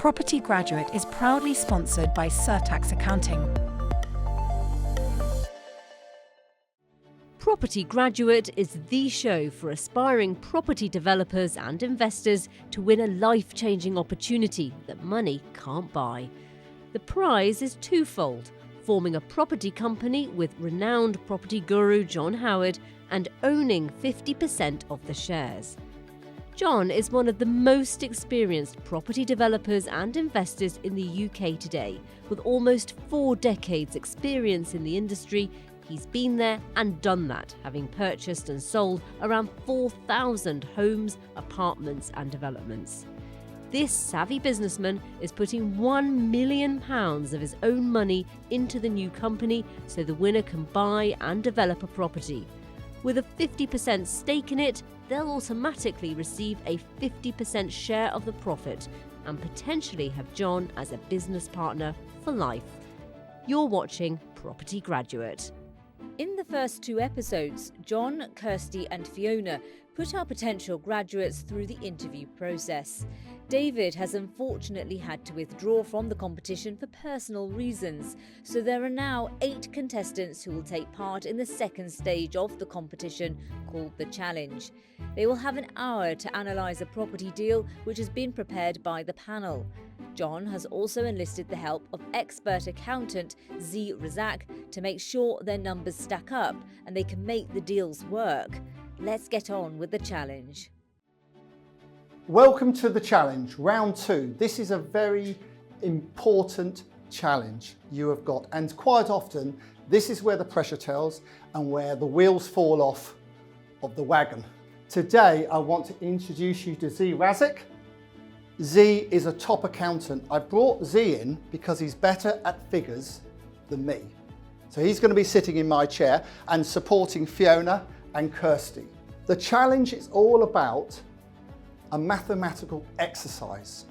Property Graduate is proudly sponsored by Surtax Accounting. Property Graduate is the show for aspiring property developers and investors to win a life-changing opportunity that money can't buy. The prize is twofold: forming a property company with renowned property guru John Howard and owning 50% of the shares. John is one of the most experienced property developers and investors in the UK today. With almost 4 decades experience in the industry, he's been there and done that, having purchased and sold around 4,000 homes, apartments and developments. This savvy businessman is putting £1 million of his own money into the new company so the winner can buy and develop a property. With a 50% stake in it, they'll automatically receive a 50% share of the profit and potentially have John as a business partner for life. You're watching Property Graduate. In the first 2 episodes, John, Kirsty and Fiona put our potential graduates through the interview process. David has unfortunately had to withdraw from the competition for personal reasons, so there are now 8 contestants who will take part in the second stage of the competition, called the Challenge. They will have an hour to analyse a property deal which has been prepared by the panel. John has also enlisted the help of expert accountant Zee Razaq to make sure their numbers stack up and they can make the deals work. Let's get on with the challenge. Welcome to the challenge, round 2. This is a very important challenge you have got, and quite often this is where the pressure tells and where the wheels fall off of the wagon. Today I want to introduce you to Zee Razaq. Zee is a top accountant. I brought Zee in because he's better at figures than me. So he's going to be sitting in my chair and supporting Fiona and Kirsty. The challenge is all about a mathematical exercise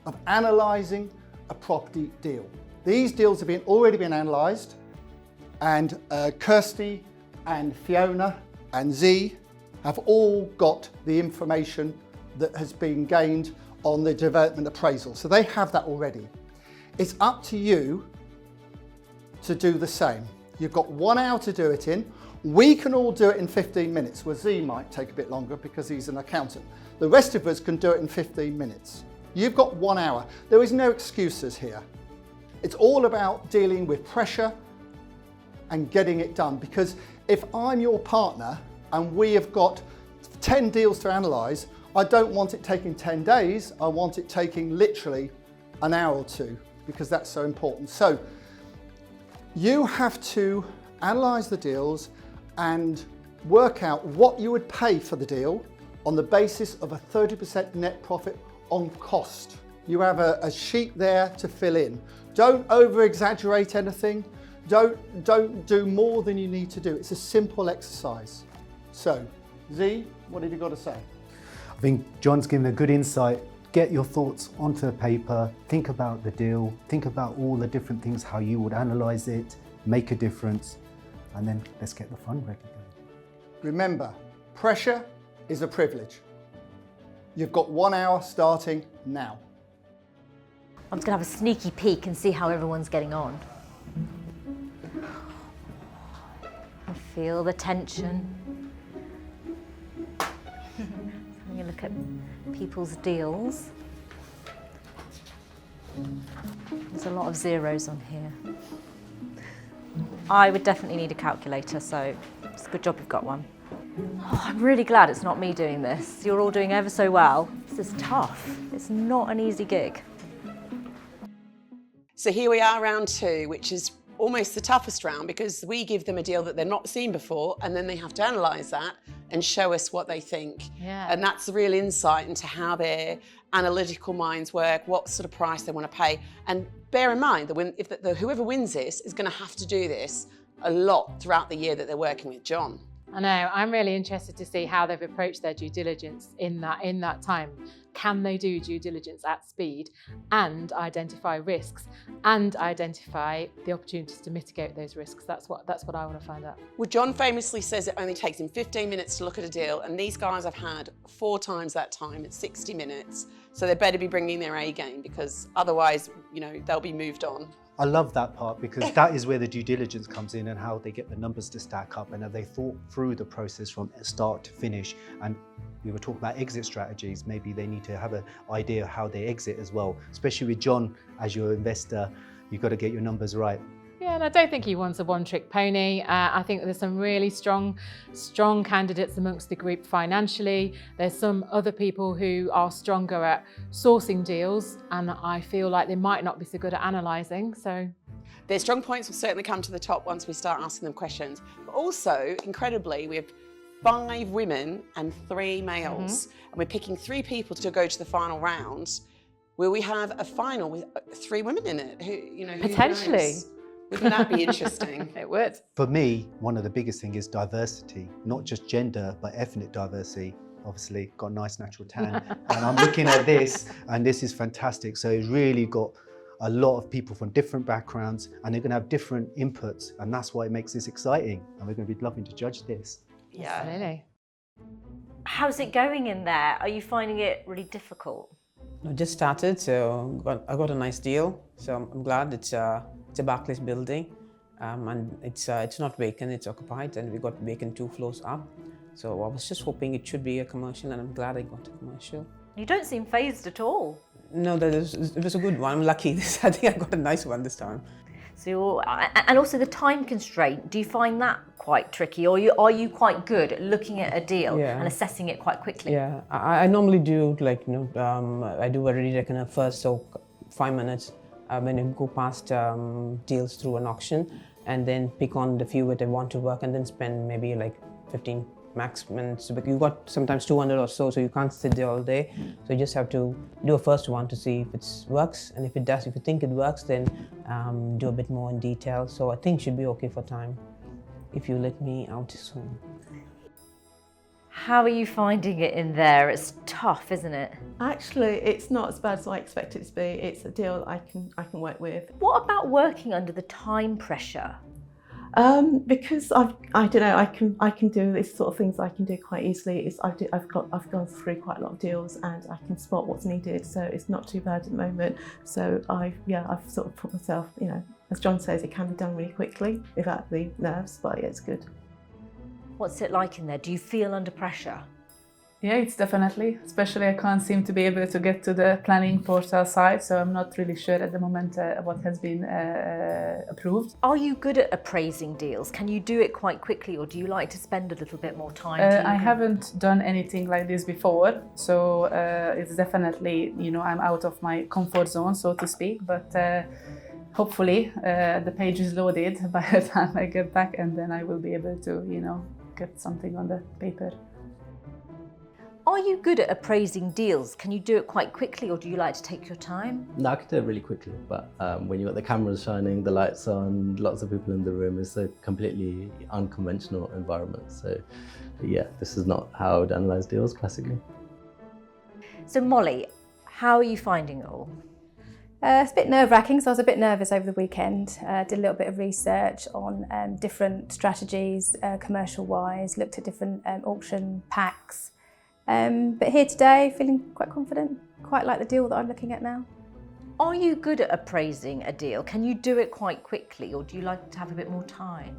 of analysing a property deal. These deals have already been analysed, and Kirsty and Fiona and Zee have all got the information that has been gained on the development appraisal. So they have that already. It's up to you to do the same. You've got 1 hour to do it in. We can all do it in 15 minutes, where Zee might take a bit longer because he's an accountant. The rest of us can do it in 15 minutes. You've got 1 hour. There is no excuses here. It's all about dealing with pressure and getting it done, because if I'm your partner and we have got 10 deals to analyse, I don't want it taking 10 days, I want it taking literally an hour or 2, because that's so important. So you have to analyse the deals and work out what you would pay for the deal on the basis of a 30% net profit on cost. You have a sheet there to fill in. Don't over-exaggerate anything. Don't do more than you need to do. It's a simple exercise. So, Zee, what have you got to say? I think John's given a good insight. Get your thoughts onto the paper, think about the deal, think about all the different things, how you would analyse it, make a difference, and then let's get the fun ready. Remember, pressure is a privilege. You've got 1 hour starting now. I'm just going to have a sneaky peek and see how everyone's getting on. I feel the tension. Having a look at people's deals. There's a lot of zeros on here. I would definitely need a calculator, so it's a good job you've got one. Oh, I'm really glad it's not me doing this. You're all doing ever so well. This is tough. It's not an easy gig. So here we are, round 2, which is almost the toughest round, because we give them a deal that they've not seen before, and then they have to analyse that and show us what they think. Yeah. And that's the real insight into how their analytical minds work, what sort of price they want to pay. And bear in mind that whoever wins this is going to have to do this a lot throughout the year that they're working with John. I know, I'm really interested to see how they've approached their due diligence in that time. can they do due diligence at speed and identify risks and identify the opportunities to mitigate those risks? That's what I want to find out. Well, John famously says it only takes him 15 minutes to look at a deal, and these guys have had 4 times that time. It's 60 minutes. So they better be bringing their A game, because otherwise, you know, they'll be moved on. I love that part, because that is where the due diligence comes in and how they get the numbers to stack up and have they thought through the process from start to finish. And we were talking about exit strategies. Maybe they need to have an idea of how they exit as well. Especially with John as your investor, you've got to get your numbers right. Yeah, and I don't think he wants a one-trick pony. I think there's some really strong candidates amongst the group financially. There's some other people who are stronger at sourcing deals, and I feel like they might not be so good at analysing. So their strong points will certainly come to the top once we start asking them questions. But also, incredibly, we have 5 women and 3 males, and we're picking 3 people to go to the final round. Will we have a final with 3 women in it? Who, you know, who potentially. knows? Wouldn't that be interesting? It would. For me, one of the biggest things is diversity, not just gender, but ethnic diversity. Obviously, got a nice natural tan. And I'm looking at this, and this is fantastic. So it's really got a lot of people from different backgrounds, and they're going to have different inputs. And that's why it makes this exciting. And we're going to be loving to judge this. Yeah. Absolutely. How's it going in there? Are you finding it really difficult? I just started, so I got a nice deal. So I'm glad it's a Barclays building, and it's not vacant, it's occupied, and we got vacant 2 floors up. So I was just hoping it should be a commercial, and I'm glad I got a commercial. You don't seem fazed at all. No, it was a good one. I'm lucky. I think I got a nice one this time. So, and also the time constraint, do you find that quite tricky, or are you quite good at looking at a deal and assessing it quite quickly? Yeah, I normally do, like, you know, I do already like in a first 5 minutes when you go past deals through an auction, and then pick on the few that I want to work, and then spend maybe like 15 max minutes. But you got sometimes 200 or so you can't sit there all day. So you just have to do a first one to see if it works, and if it does, if you think it works, then do a bit more in detail. So I think it should be okay for time, if you let me out soon. How are you finding it in there? It's tough, isn't it? Actually, it's not as bad as I expected it to be. It's a deal I can work with. What about working under the time pressure? Because I don't know, I can do this sort of things I can do quite easily. I've gone through quite a lot of deals, and I can spot what's needed, so it's not too bad at the moment. So I've sort of put myself, you know, as John says, it can be done really quickly without the nerves, but yeah, it's good. What's it like in there? Do you feel under pressure? Yeah, it's definitely, especially I can't seem to be able to get to the planning portal side, so I'm not really sure at the moment what has been approved. Are you good at appraising deals? Can you do it quite quickly, or do you like to spend a little bit more time? I haven't done anything like this before, so it's definitely, you know, I'm out of my comfort zone, so to speak, but hopefully the page is loaded by the time I get back, and then I will be able to, you know, get something on the paper. Are you good at appraising deals? Can you do it quite quickly, or do you like to take your time? No, I can do it really quickly, but when you've got the cameras shining, the lights on, lots of people in the room, it's a completely unconventional environment. So yeah, this is not how I would analyse deals classically. So Molly, how are you finding it all? It's a bit nerve-wracking, so I was a bit nervous over the weekend. Did a little bit of research on different strategies, commercial-wise, looked at different auction packs. But here today, feeling quite confident, quite like the deal that I'm looking at now. Are you good at appraising a deal? Can you do it quite quickly, or do you like to have a bit more time?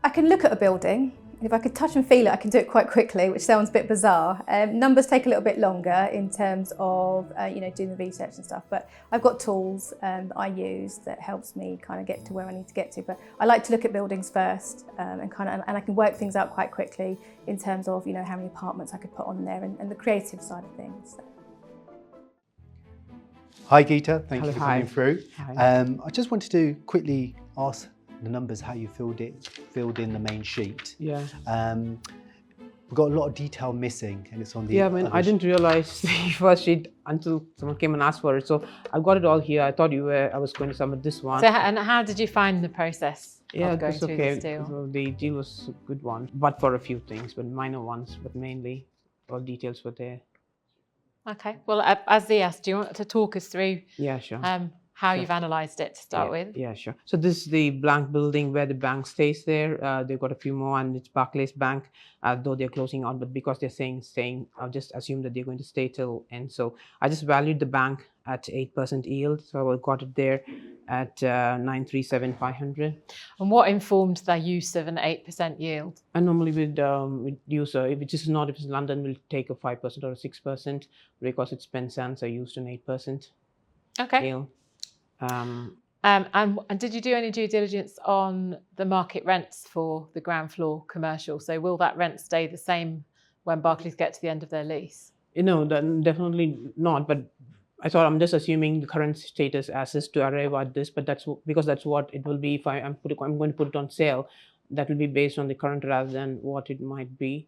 I can look at a building. If I could touch and feel it, I can do it quite quickly, which sounds a bit bizarre. Numbers take a little bit longer in terms of you know, doing the research and stuff, but I've got tools that I use that helps me kind of get to where I need to get to. But I like to look at buildings first and I can work things out quite quickly in terms of, you know, how many apartments I could put on there and the creative side of things. So. Hi Geeta, thank you for Hi. coming through. Hi. I just wanted to quickly ask the numbers, how you filled in the main sheet. Yeah. We've got a lot of detail missing, and it's on the. Yeah, I mean, I didn't realise the first sheet until someone came and asked for it. So I've got it all here. I thought I was going to submit this one. So, and how did you find the process Yeah, of going it's through okay. this deal? So the deal was a good one, but for a few things, but minor ones, but mainly all details were there. Okay. Well, as Zee asked, do you want to talk us through Yeah, sure. how Sure. you've analysed it to start with? Yeah, sure. So this is the blank building where the bank stays there. They've got a few more, and it's Barclays Bank, though they're closing out. But because they're staying, I'll just assume that they're going to stay till end. So I just valued the bank at 8% yield. So I got it there at 937,500. And what informed their use of an 8% yield? I normally would use if it's London, we'll take a 5% or a 6% because it's Penzance. I used an 8% Okay. yield. And did you do any due diligence on the market rents for the ground floor commercial? So will that rent stay the same when Barclays get to the end of their lease? Definitely not. But I'm just assuming the current status as is to arrive at this. But that's because that's what it will be if I'm going to put it on sale. That will be based on the current rather than what it might be.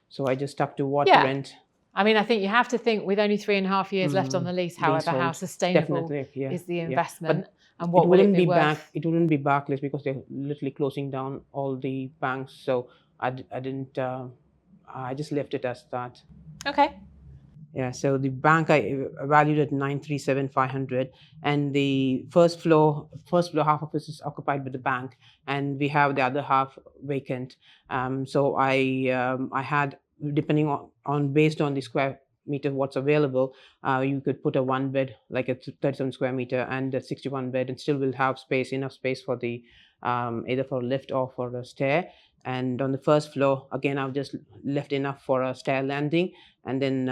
So I just stuck to what rent. I mean, I think you have to think with only 3.5 years left on the lease, however, how sustainable is the investment and what will it be worth? It wouldn't be Barclays because they're literally closing down all the banks. So I didn't. I just left it as that. Okay. Yeah. So the bank I valued at 937,500, and the first floor half of it is occupied by the bank, and we have the other half vacant. So I had, depending on based on the square meter what's available, you could put a 1 bed like a 37 square meter and a 61 bed, and still will have enough space for the either for a lift or for a stair. And on the first floor, again, I've just left enough for a stair landing, and then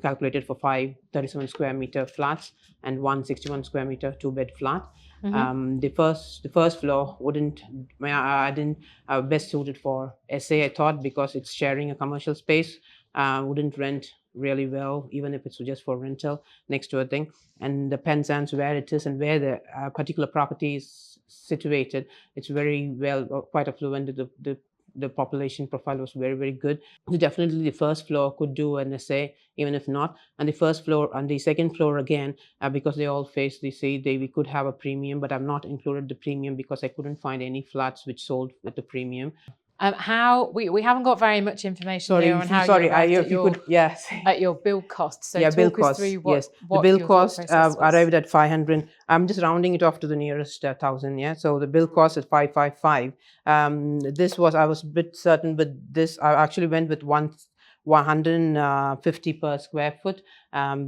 calculated for 5 37 square meter flats and 1 61 square meter 2-bed flat. The first floor I didn't best suited for SA, I thought, because it's sharing a commercial space, wouldn't rent really well, even if it's just for rental next to a thing. And the Penzance, where it is and where the particular property is situated, it's very well, quite affluent. The population profile was very, very good. So definitely the first floor could do an SA, even if not. And the first floor and the second floor again, because they all face the sea, we could have a premium, but I've not included the premium because I couldn't find any flats which sold with the premium. We haven't got very much information here on how at your build cost. So build talk us cost. through what the build cost was. arrived at 500. I'm just rounding it off to the nearest 1,000. Yeah, so the build cost is 555. I was a bit certain with this. I actually went with 150 per square foot.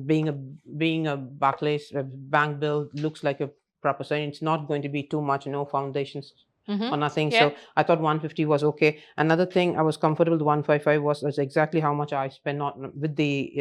Being a Barclays bank build looks like a proper sign. It's not going to be too much, no foundations. Or nothing. Yeah. So I thought 150 was okay. Another thing I was comfortable with 155 was exactly how much I spent with the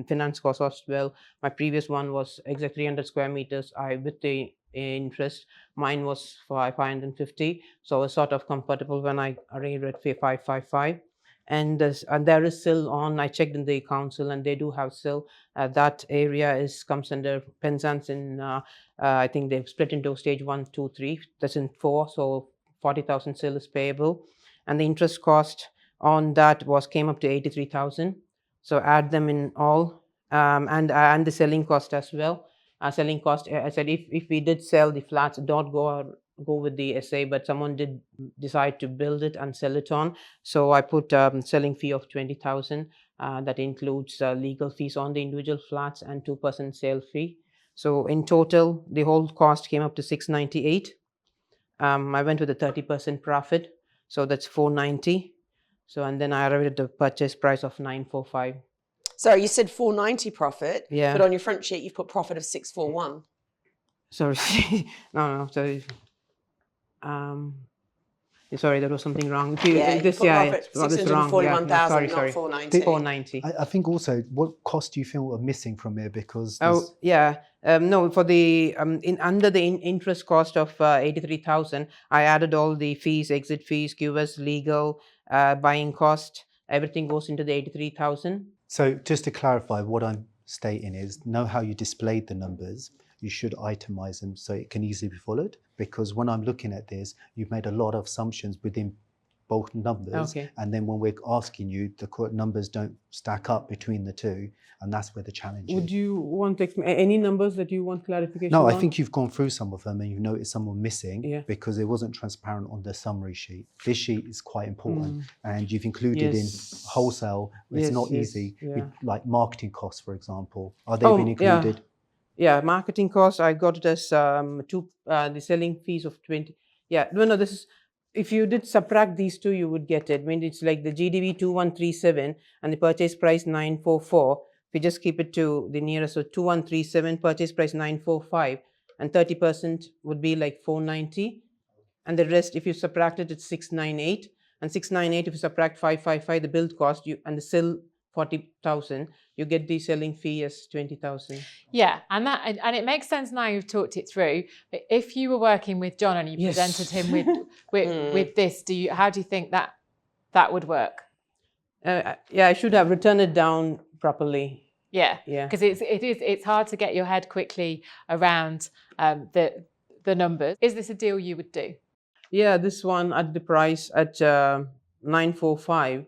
finance cost as well. My previous one was exactly 300 square meters. With the interest, mine was 550. So I was sort of comfortable when I arrived at 555. And there is SIL on. I checked in the council, and they do have SIL. That area comes under Penzance in. I think they've split into stage 1, 2, 3. That's in 4. So 40,000 SIL is payable, and the interest cost on that came up to 83,000. So add them in all, and the selling cost as well. Selling cost. I said if we did sell the flats, don't go with the SA, but someone did decide to build it and sell it on. So I put selling fee of 20,000. That includes legal fees on the individual flats and 2% sale fee. So in total, the whole cost came up to 698. I went with a 30% profit, so that's 490. So and then I arrived at the purchase price of 945. Sorry, you said 490 profit, yeah. But on your front sheet you've put profit of 641. Sorry, no, sorry. Sorry, there was something wrong. This profit 641,000, not 490. 490. I think also, what costs do you feel are missing from here? Because no, for the under the interest cost of 83,000, I added all the fees, exit fees, QS, legal, buying cost. Everything goes into the 83,000. So just to clarify, what I'm stating is, know how you displayed the numbers. You should itemize them so it can easily be followed. Because when I'm looking at this, you've made a lot of assumptions within both numbers, Okay. and then when we're asking you, the correct numbers don't stack up between the two, and that's where the challenge Would is. you want any numbers that you want clarification No, on? I think you've gone through some of them and you've noticed some were missing Yeah. because it wasn't transparent on the summary sheet. This sheet is quite important, Mm. and you've included Yes. in wholesale. It's Yes, not yes, easy. yeah. With, like marketing costs, for example, are they been Yeah. included? Yeah, marketing costs, I got it as the selling fees of 20. Yeah, no, this is, if you did subtract these two, you would get it. I mean, it's like the GDV 2137 and the purchase price 944. If you just keep it to the nearest, so 2137, purchase price 945, and 30% would be like 490. And the rest, if you subtract it, it's 698. And 698, if you subtract 555, the build cost, you and the sell 40,000, you get the selling fee as 20,000. Yeah, and it makes sense now you've talked it through. But if you were working with John and you Yes. presented him with this, how do you think that would work? Yeah, I should have written it down properly. Yeah, Yeah. because it's hard to get your head quickly around the numbers. Is this a deal you would do? Yeah, this one at the price at 945.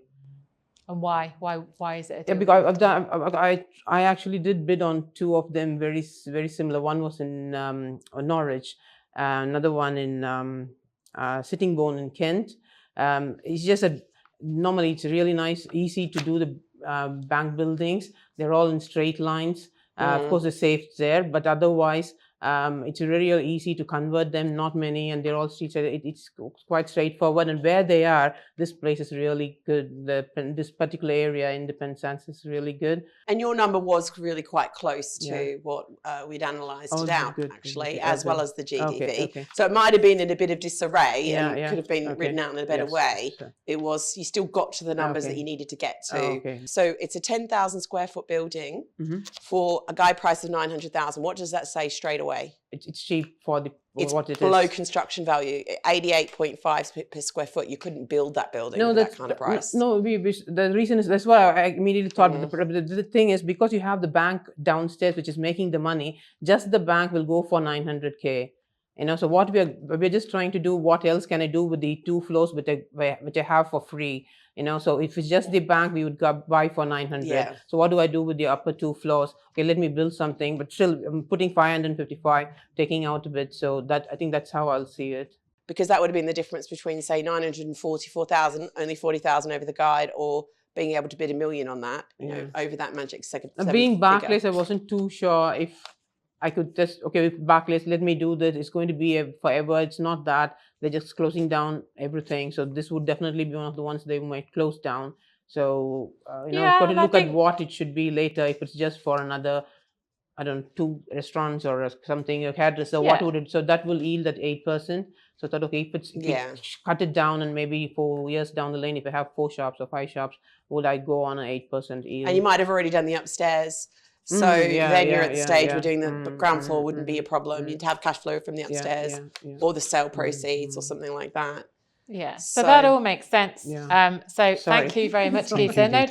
And why? Why is it a deal? Yeah, because I've done, I actually did bid on two of them very similar. One was in Norwich, another one in Sittingbourne in Kent. It's just normally it's really nice, easy to do the bank buildings. They're all in straight lines. Of course, the safe there, but otherwise, it's really easy to convert them. Not many, and they're all streets. It's quite straightforward. And where they are, this place is really good. This particular area in the Penzance is really good. And your number was really quite close to what we'd analysed it out, actually, as well as the GDV. Okay. So it might have been in a bit of disarray and could have been written out in a better way. Sure. It was, you still got to the numbers that you needed to get to. Okay. So it's a 10,000 square foot building for a guide price of 900,000. What does that say straight away? It's cheap for what it is. Below construction value, 88.5 per square foot. You couldn't build that building with that kind of price. No, the reason is, that's why I immediately thought, the thing is, because you have the bank downstairs, which is making the money, just the bank will go for 900K. So what we're just trying to do, what else can I do with the 2 floors which I have for free? So if it's just the bank, we would buy for 900. Yeah. So what do I do with the upper 2 floors? Okay, let me build something, but still I'm putting 555, taking out a bit. So I think that's how I'll see it. Because that would have been the difference between, say, 944,000, only 40,000 over the guide, or being able to bid $1 million on that, over that magic second. Being Barclays, I wasn't too sure if I could just, with Barclays, let me do this. It's going to be forever. It's not that. They're just closing down everything. So this would definitely be one of the ones they might close down. So, got to look at what it should be later. If it's just for another, 2 restaurants or something, a hairdresser, what would it, so that will yield at 8%. So I thought, if you cut it down and maybe 4 years down the lane, if I have 4 shops or 5 shops, would I go on an 8% yield? And you might have already done the upstairs. So then you're at the stage where doing the ground floor wouldn't be a problem. You'd have cash flow from the upstairs or the sale proceeds or something like that. Yeah, so that all makes sense. Yeah. Thank you very much, Geeta. No,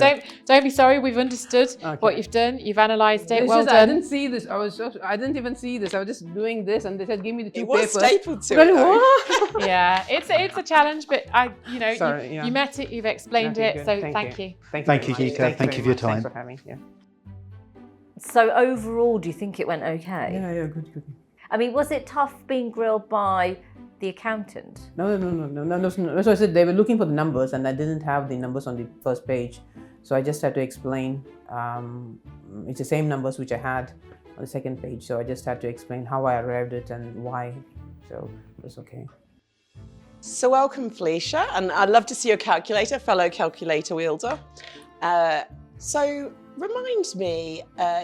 don't be sorry. We've understood what you've done. You've analysed it. Well done. I didn't see this. I didn't even see this. I was just doing this, and they said, "Give me the 2 papers." It was stapled to it. Yeah, it's a challenge, but you met it. You've explained it. So thank you. Thank you, Geeta. Thank you for your time. Thanks for having me. So overall, do you think it went okay? Yeah, good. I mean, was it tough being grilled by the accountant? No. So I said they were looking for the numbers, and I didn't have the numbers on the first page. So I just had to explain. It's the same numbers which I had on the second page. So I just had to explain how I arrived at it and why. So it was okay. So welcome, Felicia, and I'd love to see your calculator, fellow calculator wielder. So remind me,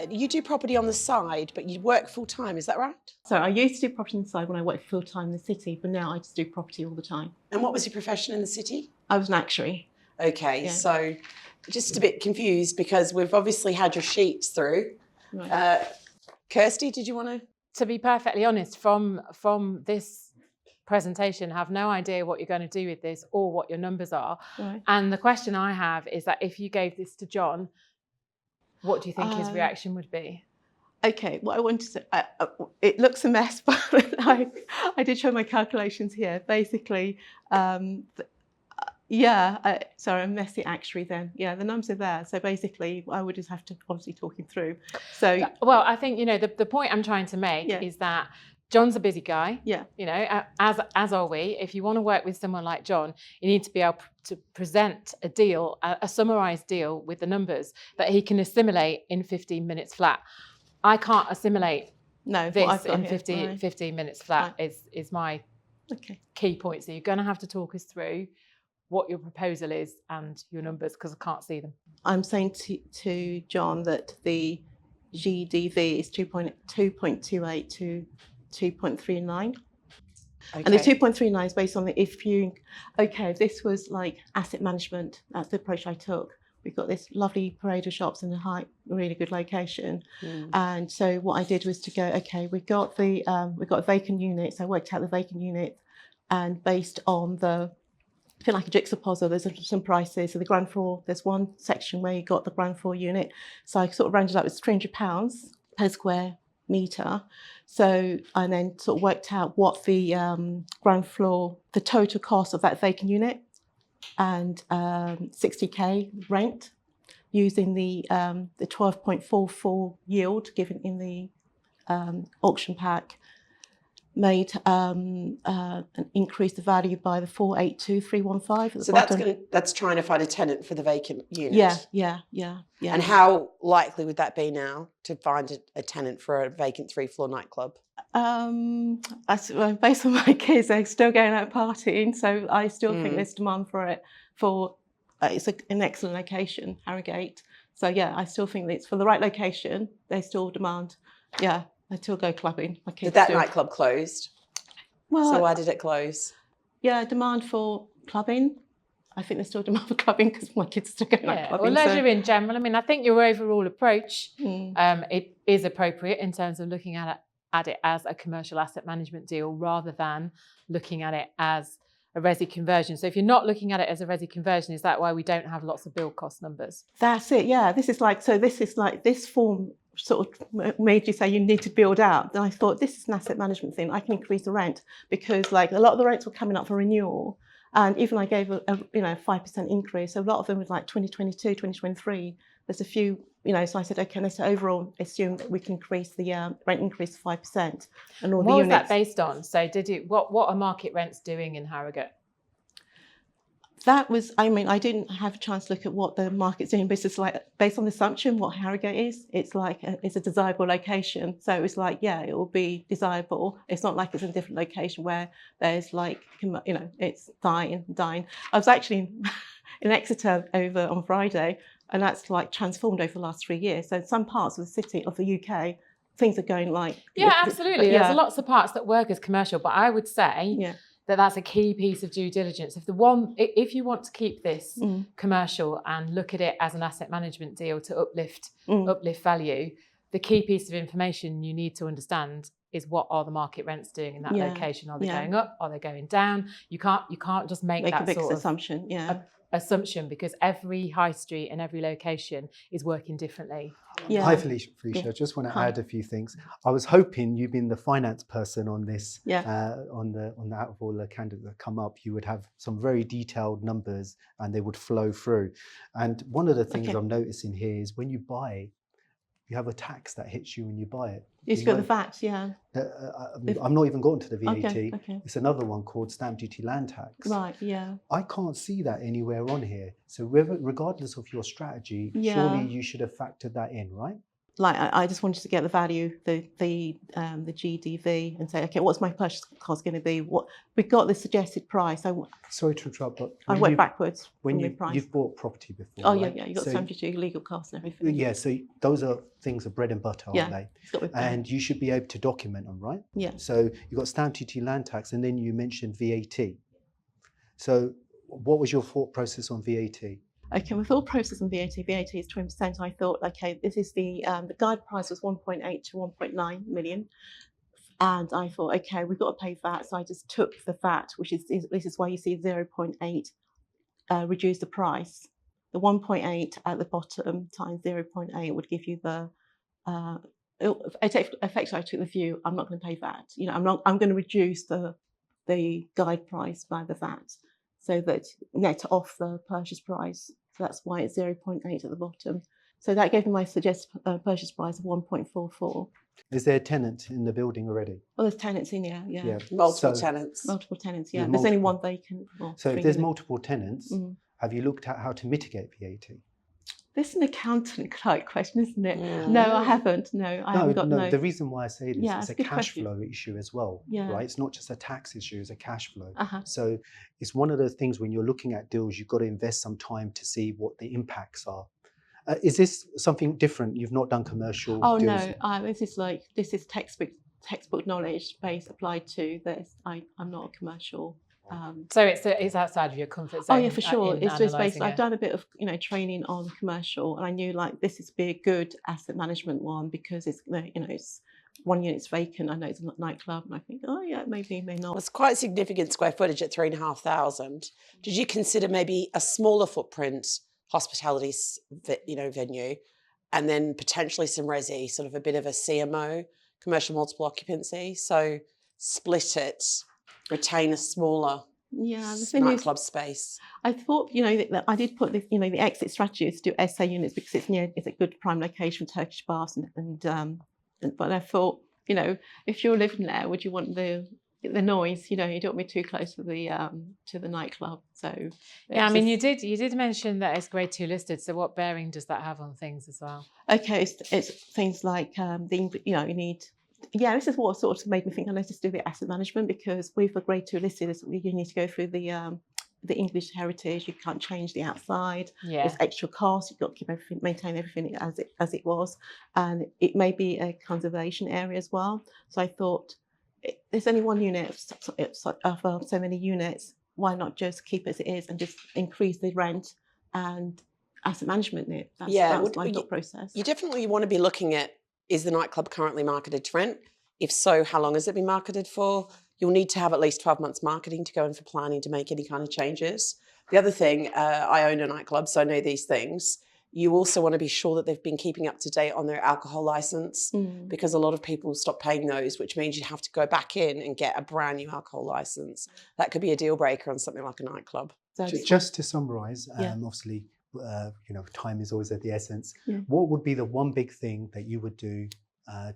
you do property on the side, but you work full time, is that right? So I used to do property on the side when I worked full time in the city, but now I just do property all the time. And what was your profession in the city? I was an actuary. Okay, so just a bit confused because we've obviously had your sheets through. Right. Kirsty, did you want to? To be perfectly honest, from this presentation, have no idea what you're going to do with this or what your numbers are. Right. And the question I have is that if you gave this to John, what do you think his reaction would be? Okay, what I wanted to, it looks a mess, but I did show my calculations here. Basically, Yeah, sorry, I'm messy actually then. Yeah, the numbers are there. So basically, I would just have to obviously talk him through. So, well, I think, the point I'm trying to make is that John's a busy guy. Yeah. As are we. If you want to work with someone like John, you need to be able to present a deal, a summarised deal with the numbers that he can assimilate in 15 minutes flat. I can't assimilate this in 15 minutes flat. Is my key point. So you're going to have to talk us through what your proposal is and your numbers, because I can't see them. I'm saying to John that the GDV is 2.28 to 2.39. And the 2.39 is based on this was like asset management. That's the approach I took. We've got this lovely parade of shops in a really good location. And so what I did was to go, we've got a vacant unit. So I worked out the vacant unit, and based on I feel like a jigsaw puzzle, there's some prices. So the ground floor, there's one section where you got the ground floor unit. So I sort of rounded up, it's £300 per square metre. So I then sort of worked out what the ground floor, the total cost of that vacant unit, and 60k rent, using the 12.44 yield given in the auction pack, made increase the value by the 482,315 at the bottom. That's trying to find a tenant for the vacant unit. Yeah. And how likely would that be now to find a tenant for a vacant 3-floor nightclub? Based on my kids, they're still going out partying, so I still think there's demand for it. It's an excellent location, Harrogate. So yeah, I still think that it's for the right location. There's still demand. Yeah. I still go clubbing. My kids Did that nightclub closed? Well, so why did it close? Yeah, demand for clubbing. I think there's still demand for clubbing because my kids are still going out clubbing. Well, leisure in general. I mean, I think your overall approach it is appropriate in terms of looking at it as a commercial asset management deal rather than looking at it as a resi conversion. So if you're not looking at it as a resi conversion, is that why we don't have lots of build cost numbers? That's it. Yeah, this is like this form sort of made you say you need to build out. Then I thought, this is an asset management thing. I can increase the rent, because like a lot of the rents were coming up for renewal, and even I gave a 5% increase. So a lot of them was like 2022, 2023. There's a few, so I said, okay, let's overall assume that we can increase the rent increase 5%. And all what the was that based on? So what are market rents doing in Harrogate? That was, I didn't have a chance to look at what the market's doing, but it's just like, based on the assumption, what Harrogate is, it's like, it's a desirable location. So it was like, yeah, it will be desirable. It's not like it's in a different location where there's like, it's dying. I was actually in Exeter over on Friday, and that's like transformed over the last 3 years. So some parts of the city, of the UK, things are going like... Yeah, absolutely. There's lots of parts that work as commercial, but I would say... that's a key piece of due diligence. If you want to keep this commercial and look at it as an asset management deal to uplift value, the key piece of information you need to understand is what are the market rents doing in that location? Are they going up? Are they going down? You can't just make that a big sort of assumption. Assumption, because every high street and every location is working differently. Hi Felicia, I just want to add a few things. I was hoping, you being the finance person on this, on the out of all the candidates that come up, you would have some very detailed numbers and they would flow through. And one of the things I'm noticing here is when you buy, you have a tax that hits you when you buy it. You've got the VAT, I'm not even going to the VAT. Okay. It's another one called stamp duty land tax. Right, yeah. I can't see that anywhere on here. So regardless of your strategy, surely you should have factored that in, right? Like I just wanted to get the value, the GDV, and say, okay, what's my purchase cost going to be? What we got the suggested price. Sorry to interrupt, but I went backwards. When the price. You've bought property before. Oh right? yeah, you got stamp duty, legal costs, and everything. Yeah, so those are things of bread and butter, aren't they? And you should be able to document them, right? Yeah. So you got stamp duty, land tax, and then you mentioned VAT. So what was your thought process on VAT? Okay, my thought process on VAT is 20%. I thought, okay, this is the guide price was 1.8 to 1.9 million. And I thought, okay, we've got to pay VAT. So I just took the VAT, this is why you see 0.8 reduce the price. The 1.8 at the bottom times 0.8 would give you the, effectively I took the view, I'm not going to pay VAT. I'm going to reduce the guide price by the VAT. so that net off the purchase price. So that's why it's 0.8 at the bottom. So that gave me my suggested purchase price of 1.44. Is there a tenant in the building already? Well, there's tenants in here, yeah. Multiple tenants. Multiple tenants, yeah. There's only one vacant. So if there's multiple tenants, have you looked at how to mitigate VAT? This is an accountant-like question, isn't it? No, I haven't. No, I haven't got no. The reason why I say this Yeah, is a good cash question. flow issue as well, Yeah. right? It's not just a tax issue, it's a cash flow. Uh-huh. So it's one of those things when you're looking at deals, you've got to invest some time to see what the impacts are. Is this something different? You've not done commercial Oh deals? no, this is textbook knowledge base applied to this. I'm not a commercial. So it's outside of your comfort zone. Oh yeah, for sure. It's just based. analysing I've it. done a bit of training on commercial, and I knew like this is be a good asset management one because it's it's one unit's vacant. I know it's a nightclub, and I think oh yeah, maybe may not. It's quite significant square footage at 3,500. Did you consider maybe a smaller footprint hospitality venue, and then potentially some resi, sort of a bit of a CMO, commercial multiple occupancy? So split it. Retain a smaller nightclub space. I thought, that I did put this, the exit strategy is to do SA units because it's a good prime location for Turkish baths but I thought, if you're living there, would you want the noise? You don't want me too close to the nightclub. So yeah, I mean, you did mention that it's grade 2 listed. So what bearing does that have on things as well? Okay, it's things like you need. Yeah, this is what sort of made me think I need to do the asset management because with a grade 2 listed, you need to go through the English heritage. You can't change the outside. Yeah. There's extra costs. You've got to keep everything, maintain everything as it was, and it may be a conservation area as well. So I thought, there's only one unit of so many units. Why not just keep it as it is and just increase the rent and asset management? That was my thought process. You definitely want to be looking at. Is the nightclub currently marketed to rent? If so, how long has it been marketed for? You'll need to have at least 12 months marketing to go in for planning to make any kind of changes. The other thing, I own a nightclub, so I know these things. You also want to be sure that they've been keeping up to date on their alcohol license because a lot of people stop paying those, which means you have to go back in and get a brand new alcohol license. That could be a deal breaker on something like a nightclub. Just to summarise, obviously, time is always at the essence. Yeah. What would be the one big thing that you would do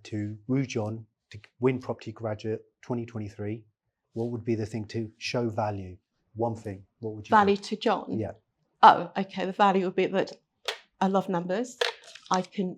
to woo John to win Property Graduate 2023? What would be the thing to show value? One thing. What would you value do? To John? Yeah. Oh, okay. The value would be that I love numbers. I can,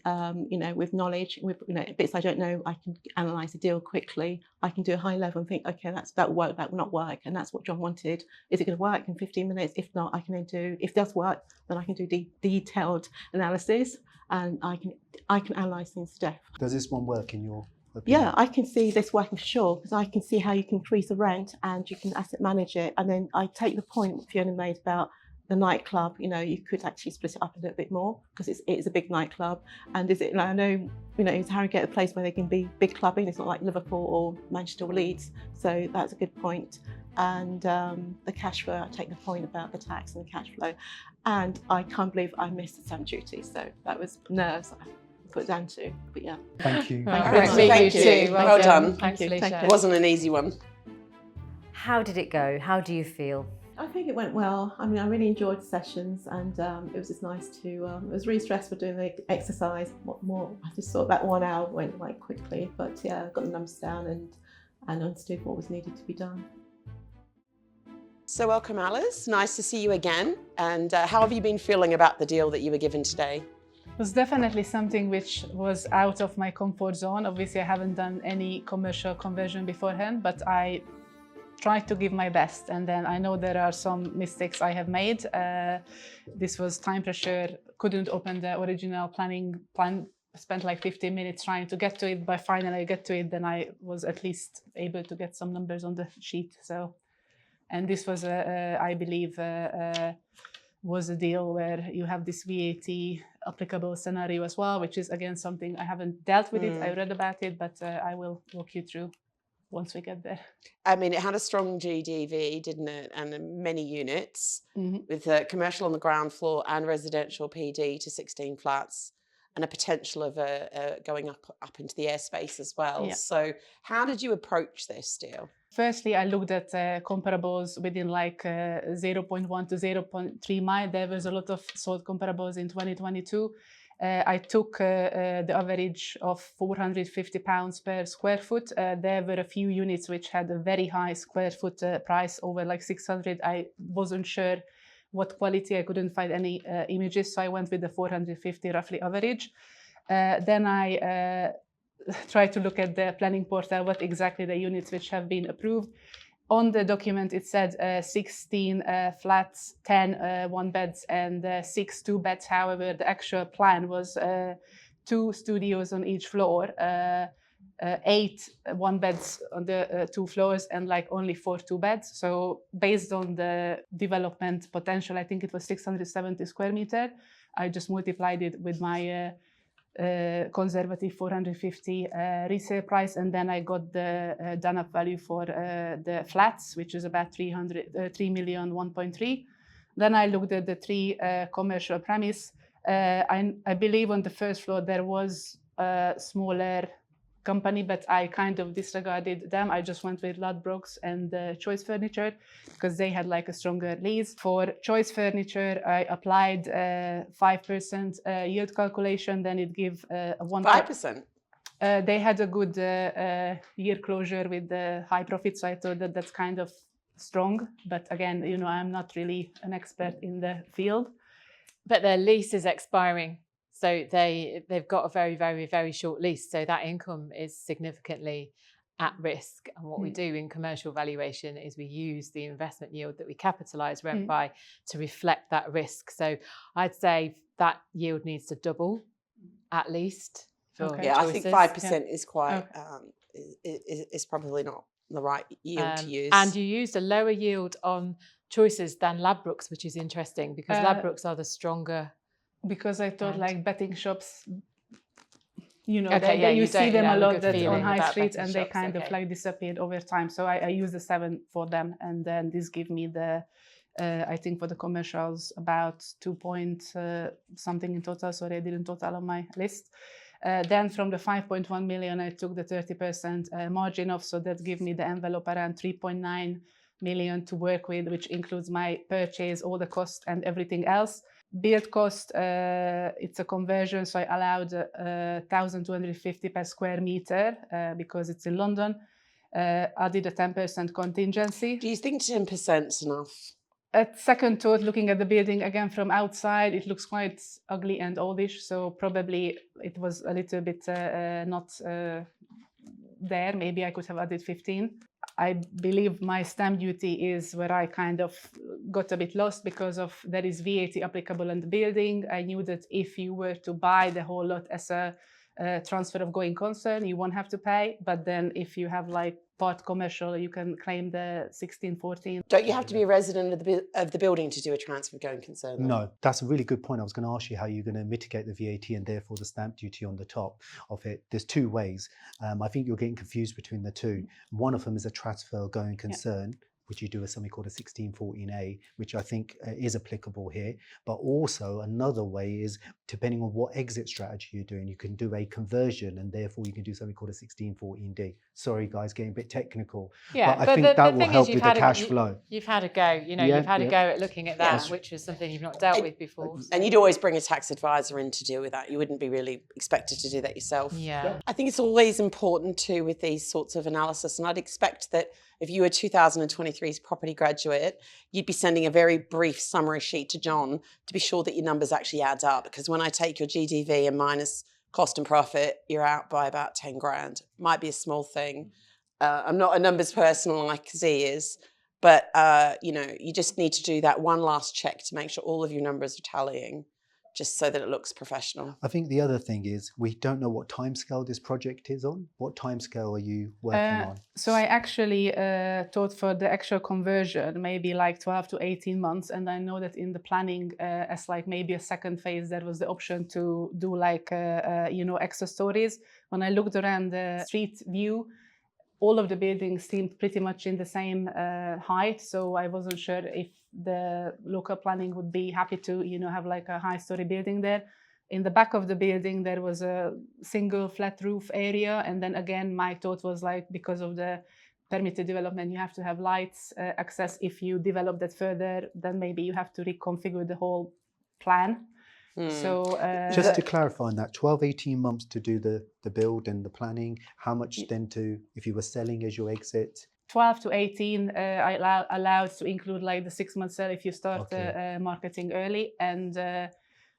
with knowledge, with bits I don't know, I can analyse a deal quickly. I can do a high level and think, okay, that will work, that will not work, and that's what John wanted. Is it going to work in 15 minutes? If not, I can then do. If it does work, then I can do detailed analysis, and I can analyse things to depth. Does this one work in your opinion? Yeah, I can see this working for sure because I can see how you can increase the rent and you can asset manage it. And then I take the point Fiona made about the nightclub, you could actually split it up a little bit more because it is a big nightclub. And I know, is Harrogate a place where they can be big clubbing? It's not like Liverpool or Manchester or Leeds. So that's a good point. And the cash flow, I take the point about the tax and the cash flow. And I can't believe I missed the stamp duty. So that was nerves I put down to, but yeah. Thank you. Thank you. Well done. Thanks, Alicia. It wasn't an easy one. How did it go? How do you feel? I think it went well. I mean, I really enjoyed the sessions, and it was just nice to. It was really stressful doing the exercise. What more? I just thought that 1 hour went like quickly, but yeah, I got the numbers down and understood what was needed to be done. So welcome, Alice. Nice to see you again. And how have you been feeling about the deal that you were given today? It was definitely something which was out of my comfort zone. Obviously, I haven't done any commercial conversion beforehand, but I tried to give my best, and then I know there are some mistakes I have made. This was time pressure, couldn't open the original plan, spent like 15 minutes trying to get to it, but finally I get to it, then I was at least able to get some numbers on the sheet. So, and this was, I believe, was a deal where you have this VAT applicable scenario as well, which is again something I haven't dealt with it, I read about it, but I will walk you through once we get there. I mean, it had a strong GDV, didn't it? And many units with commercial on the ground floor and residential PD to 16 flats and a potential of going up into the airspace as well. Yeah. So how did you approach this deal? Firstly, I looked at comparables within like 0.1 to 0.3 mile. There was a lot of sold comparables in 2022. I took the average of £450 per square foot. There were a few units which had a very high square foot price, over like 600. I wasn't sure what quality. I couldn't find any images, so I went with the 450 roughly average. Then I tried to look at the planning portal, what exactly the units which have been approved. On the document, it said 16 flats, 10 one beds, and 6 two beds. However, the actual plan was 2 studios on each floor, 8 one beds on the 2 floors, and like only 4 two beds. So based on the development potential, I think it was 670 square meter. I just multiplied it with my conservative 450 resale price, and then I got the done up value for the flats, which is about 3 million 1.3. Then I looked at the 3 commercial premise. I believe on the first floor there was a smaller company, but I kind of disregarded them. I just went with Ladbrokes and Choice Furniture because they had like a stronger lease. For Choice Furniture, I applied 5% yield calculation. Then it gave a 5%. They had a good year closure with the high profit, so I thought that that's kind of strong. But again, you know, I'm not really an expert in the field. But their lease is expiring. So they've got a very, very, very short lease. So that income is significantly at risk. And what we do in commercial valuation is we use the investment yield that we capitalise rent by to reflect that risk. So I'd say that yield needs to double at least. Yeah, choices. I think 5% is quite, is probably not the right yield to use. And you used a lower yield on Choices than Ladbrokes, which is interesting because Ladbrokes are the stronger. Because I thought like betting shops, you know, you see them a lot on high streets, and they shops, kind of like disappeared over time. So I used the 7 for them, and then this gave me the, I think for the commercials about 2 point something in total. Sorry, I didn't total on my list. Then from the 5.1 million, I took the 30% margin off, so that gave me the envelope around 3.9 million to work with, which includes my purchase, all the cost and everything else. Build cost, it's a conversion, so I allowed 1,250 per square meter because it's in London. I did a 10% contingency. Do you think 10% is enough? At second thought, looking at the building again from outside, it looks quite ugly and oldish, so probably it was a little bit not there. Maybe I could have added 15. I believe my stamp duty is where I kind of got a bit lost because of there is VAT applicable on the building. I knew that if you were to buy the whole lot as a transfer of going concern, you won't have to pay. But then if you have like part commercial, you can claim the 1614. Don't you have to be a resident of the building to do a transfer of going concern? Then? No, that's a really good point. I was going to ask you how you're going to mitigate the VAT and therefore the stamp duty on the top of it. There's 2 ways. I think you're getting confused between the 2. One of them is a transfer of going concern, which you do as something called a 1614A, which I think is applicable here. But also another way is, depending on what exit strategy you're doing, you can do a conversion and therefore you can do something called a 1614D. Sorry guys, getting a bit technical. Yeah, but I think that will help with the cash flow. You've had a go, you know, you've had a go at looking at that, which is something you've not dealt with before. And you'd always bring a tax advisor in to deal with that. You wouldn't be really expected to do that yourself. Yeah. I think it's always important too with these sorts of analysis, and I'd expect that if you were 2023's property graduate, you'd be sending a very brief summary sheet to John to be sure that your numbers actually add up. Because when I take your GDV and minus cost and profit, you're out by about 10 grand. Might be a small thing. I'm not a numbers person like Zee is, but you know, you just need to do that one last check to make sure all of your numbers are tallying, just so that it looks professional. I think the other thing is we don't know what timescale this project is on. What timescale are you working on? So I actually thought for the actual conversion, maybe like 12 to 18 months. And I know that in the planning as like maybe a second phase, there was the option to do like, you know, extra stories. When I looked around the street view, all of the buildings seemed pretty much in the same height. So I wasn't sure if the local planning would be happy to, you know, have like a high story building there. In the back of the building, there was a single flat roof area. And then again, my thought was like, because of the permitted development, you have to have lights access. If you develop that further, then maybe you have to reconfigure the whole plan. So just to clarify on that, 12, 18 months to do the build and the planning, how much then to, if you were selling as your exit? 12 to 18 allowed to include like the 6 month sale if you start marketing early. And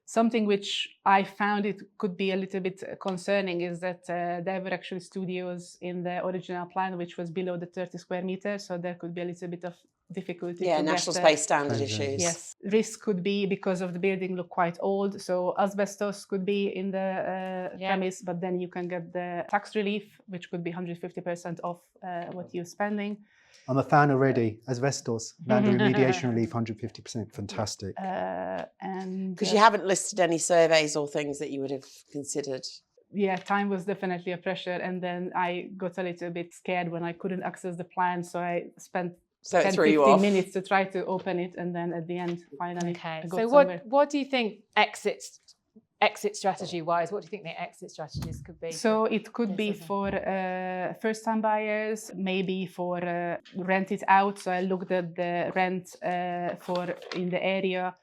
something which I found it could be a little bit concerning is that there were actually studios in the original plan which was below the 30 square meters, so there could be a little bit of difficulty. Yeah, to national get, space standard issues. Yes, risk could be because of the building look quite old, so asbestos could be in the premise, but then you can get the tax relief, which could be 150% off what you're spending. I'm a fan already. Asbestos, land remediation relief, 150%, fantastic. And because you haven't listed any surveys or things that you would have considered. Yeah, time was definitely a pressure, and then I got a little bit scared when I couldn't access the plan, so I spent 10-15 minutes to try to open it, and then at the end, finally. Okay. I got So somewhere. what do you think exit strategy wise? What do you think the exit strategies could be? So it could be for first-time buyers, maybe for rent it out. So I looked at the rent for in the area.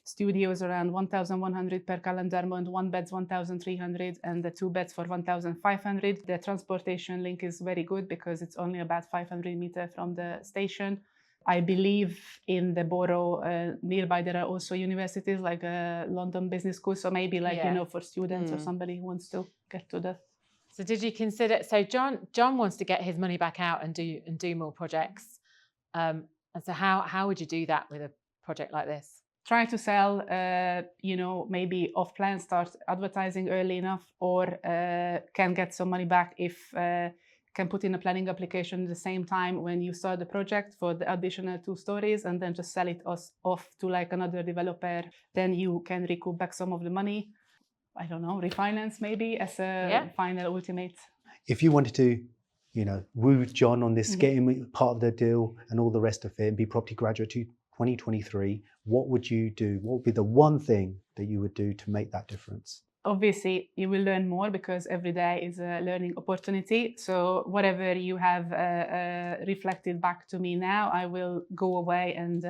Studios around 1,100 per calendar month, 1 bed's 1,300, and the 2 beds for 1,500. The transportation link is very good because it's only about 500 meters from the station. I believe in the borough nearby there are also universities like London Business School, so maybe like you know, for students or somebody who wants to get to the. So did you consider? So John wants to get his money back out and do more projects. And so how would you do that with a project like this? Try to sell, you know, maybe off plan, start advertising early enough, or can get some money back if can put in a planning application at the same time when you start the project for the additional 2 stories, and then just sell it off to like another developer. Then you can recoup back some of the money. I don't know, refinance maybe as a final ultimate. If you wanted to, you know, woo John on this, get him part of the deal and all the rest of it, and be property graduate to 2023, what would you do? What would be the one thing that you would do to make that difference? Obviously, you will learn more because every day is a learning opportunity. So whatever you have reflected back to me now, I will go away and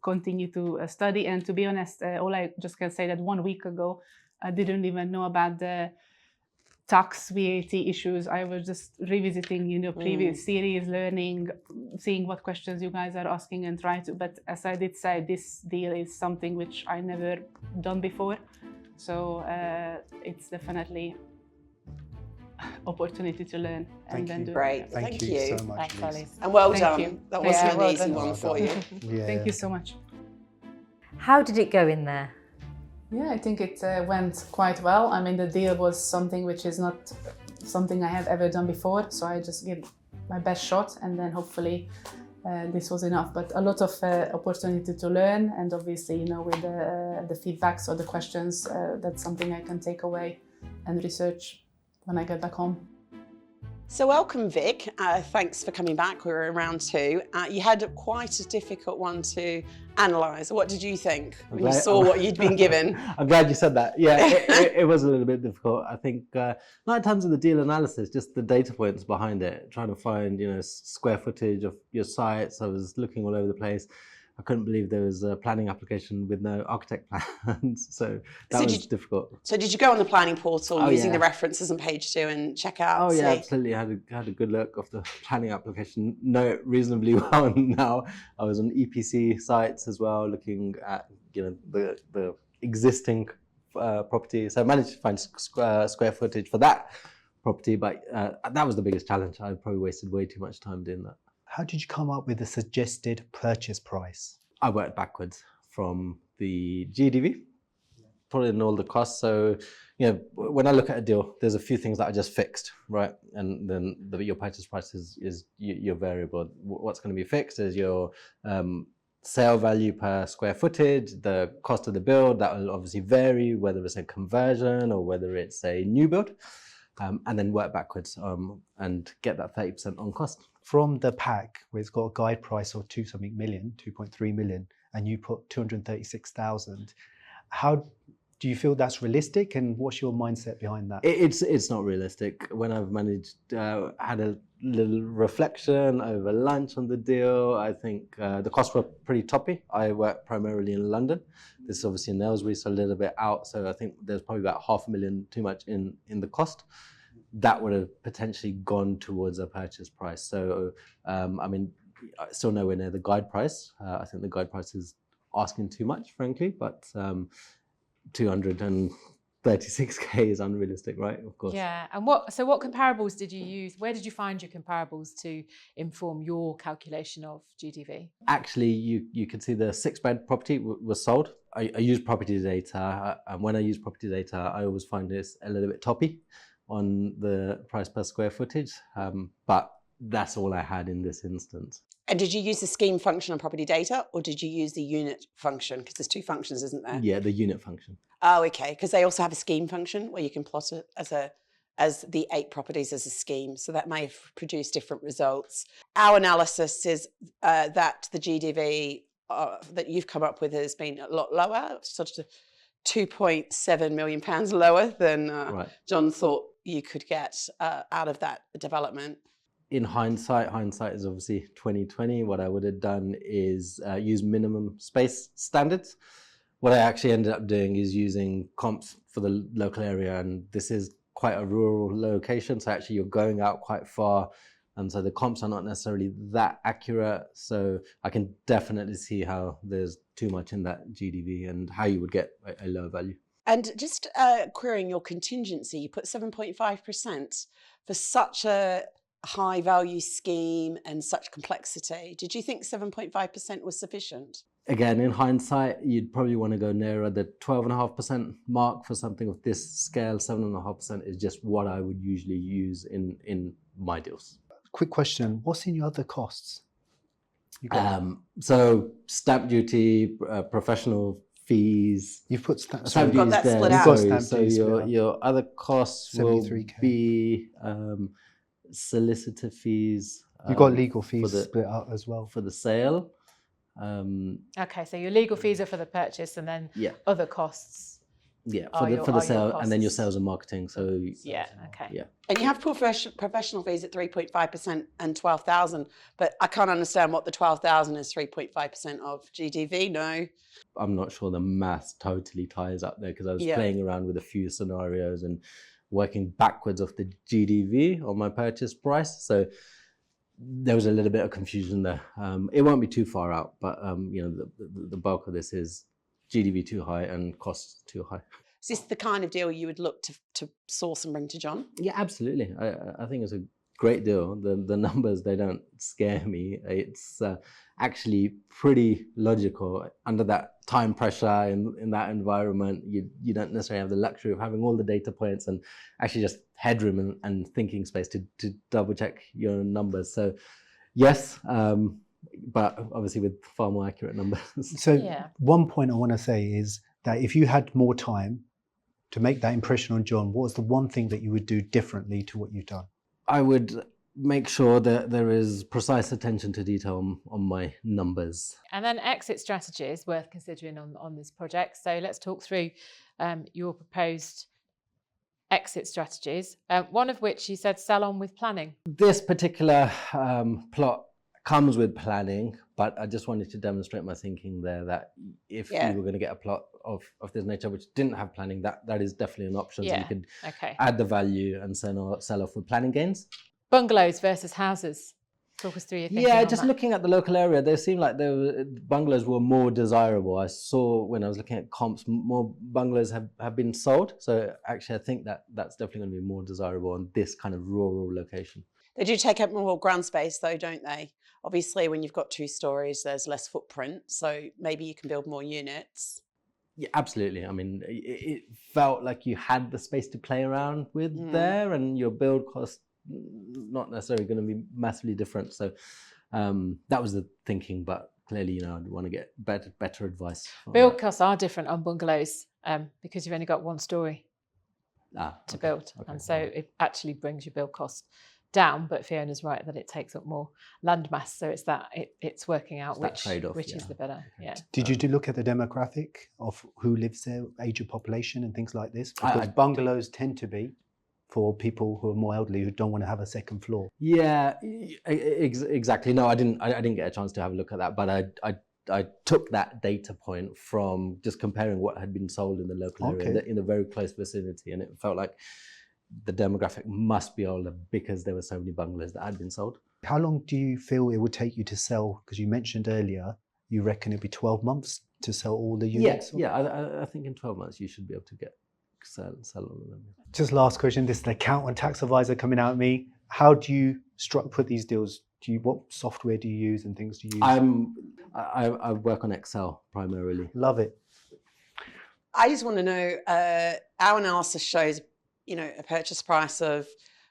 continue to study. And to be honest, all I just can say that 1 week ago, I didn't even know about the tax VAT issues. I was just revisiting, you know, previous series, learning, seeing what questions you guys are asking and try to. But as I did say, this deal is something which I never done before. So it's definitely opportunity to learn and then do it. Great. Thank you so much. Thanks, Alice. And well Thank done. you. That wasn't well an easy done. one for you. Yeah. Thank you so much. How did it go in there? Yeah, I think it went quite well. I mean, the deal was something which is not something I have ever done before, so I just gave my best shot, and then hopefully this was enough. But a lot of opportunity to learn, and obviously, you know, with the feedbacks or the questions, that's something I can take away and research when I get back home. So welcome, Vic. Thanks for coming back. We were in round 2. You had quite a difficult one to analyse. What did you think when you saw what you'd been given? I'm glad you said that. Yeah, it was a little bit difficult. I think not in terms of the deal analysis, just the data points behind it, trying to find, you know, square footage of your sites. I was looking all over the place. I couldn't believe there was a planning application with no architect plans, so that was difficult. So did you go on the planning portal using the references on page 2 and check out? Oh yeah, absolutely. I had a good look of the planning application. Know it reasonably well now. I was on EPC sites as well, looking at, you know, the existing property. So I managed to find square footage for that property, but that was the biggest challenge. I probably wasted way too much time doing that. How did you come up with the suggested purchase price? I worked backwards from the GDV, put in all the costs. So, you know, when I look at a deal, there's a few things that are just fixed, right? And then your purchase price is your variable. What's going to be fixed is your sale value per square footage, the cost of the build. That will obviously vary, whether it's a conversion or whether it's a new build. And then work backwards and get that 30% on cost. From the pack, where it's got a guide price of 2.3 million, and you put 236,000, how do you feel that's realistic, and what's your mindset behind that? It's not realistic. When I've managed, had a little reflection over lunch on the deal. I think the costs were pretty toppy. I work primarily in London. This is obviously in Aylesbury, so a little bit out. So I think there's probably about $500,000 too much in the cost. That would have potentially gone towards a purchase price. So, I mean, still nowhere near the guide price. I think the guide price is asking too much, frankly, but 236K is unrealistic, right? Of course. Yeah, and what comparables did you use? Where did you find your comparables to inform your calculation of GDV? Actually, you could see the 6-bed property was sold. I use property data, and when I use property data, I always find this a little bit toppy on the price per square footage, but that's all I had in this instance. And did you use the scheme function on property data, or did you use the unit function? Because there's 2 functions, isn't there? Yeah, the unit function. Oh, okay. Because they also have a scheme function where you can plot it as the 8 properties as a scheme. So that may have produced different results. Our analysis is that the GDV that you've come up with has been a lot lower, sort of £2.7 million lower than John thought you could get out of that development. In hindsight is obviously 2020. What I would have done is use minimum space standards. What I actually ended up doing is using comps for the local area, and this is quite a rural location, so actually you're going out quite far, and so the comps are not necessarily that accurate. So I can definitely see how there's too much in that GDV and how you would get a low value. And just querying your contingency, you put 7.5% for such a high value scheme and such complexity. Did you think 7.5% was sufficient? Again, in hindsight, you'd probably want to go nearer the 12.5% mark for something of this scale. 7.5% is just what I would usually use in my deals. Quick question, what's in your other costs? So stamp duty, professional fees. You've put stamp duty. You've got that split out. So your other costs will be solicitor fees. You've got legal fees split out as well. For the sale. Okay, so your legal fees are for the purchase, and then other costs. Yeah, for the sale, and then your sales and marketing. So yeah, okay. Yeah, and you have professional fees at 3.5% and 12,000, but I can't understand what the 12,000 is 3.5% of GDV. No, I'm not sure the math totally ties up there, because I was playing around with a few scenarios and working backwards off the GDV on my purchase price. So there was a little bit of confusion there. It won't be too far out, but the bulk of this is GDV too high and costs too high. Is this the kind of deal you would look to source and bring to John? Yeah, absolutely. I think it's a great deal. The numbers, they don't scare me. It's actually pretty logical. Under that time pressure in that environment, you don't necessarily have the luxury of having all the data points and actually just headroom and thinking space to double check your numbers. So yes, but obviously with far more accurate numbers. So one point I want to say is that if you had more time to make that impression on John, what was the one thing that you would do differently to what you've done? I would make sure that there is precise attention to detail on my numbers. And then exit strategies worth considering on this project. So let's talk through your proposed exit strategies, one of which you said sell on with planning. This particular plot comes with planning, but I just wanted to demonstrate my thinking there that if you were going to get a plot of this nature which didn't have planning, that is definitely an option. So you could add the value and sell off with planning gains. Bungalows versus houses. Talk us through your thinking. Yeah, just looking at the local area, they seemed like bungalows were more desirable. I saw when I was looking at comps, more bungalows have been sold. So actually, I think that's definitely going to be more desirable in this kind of rural location. They do take up more ground space though, don't they? Obviously, when you've got 2 stories, there's less footprint. So maybe you can build more units. Yeah, absolutely. I mean, it felt like you had the space to play around with there, and your build cost not necessarily going to be massively different. So that was the thinking, but clearly, I'd want to get better advice. Build costs are different on bungalows because you've only got 1 story to build. And so it actually brings your build cost down, but Fiona's right that it takes up more land mass, so it's working out which is the better. Yeah. Did you look at the demographic of who lives there, age of population and things like this? Because bungalows tend to be for people who are more elderly who don't want to have a second floor? Yeah, exactly. No, I didn't get a chance to have a look at that, but I took that data point from just comparing what had been sold in the local area in the very close vicinity, and it felt like the demographic must be older because there were so many bungalows that had been sold. How long do you feel it would take you to sell? Because you mentioned earlier, you reckon it'd be 12 months to sell all the units? Yeah, I think in 12 months you should be able to sell all of them. Just last question, this is the accountant tax advisor coming out at me. How do you put these deals? What software do you use and things do you use? I work on Excel primarily. Love it. I just want to know, our analysis shows, a purchase price of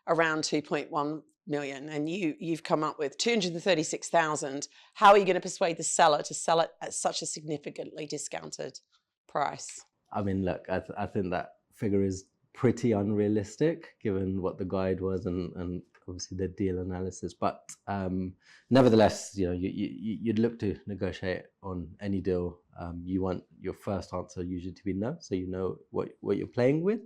around 2.1 million, and you've come up with 236,000. How are you going to persuade the seller to sell it at such a significantly discounted price? I mean, look, I think that figure is pretty unrealistic given what the guide was and obviously the deal analysis. But nevertheless, you'd look to negotiate on any deal. You want your first answer usually to be no, so you know what you're playing with.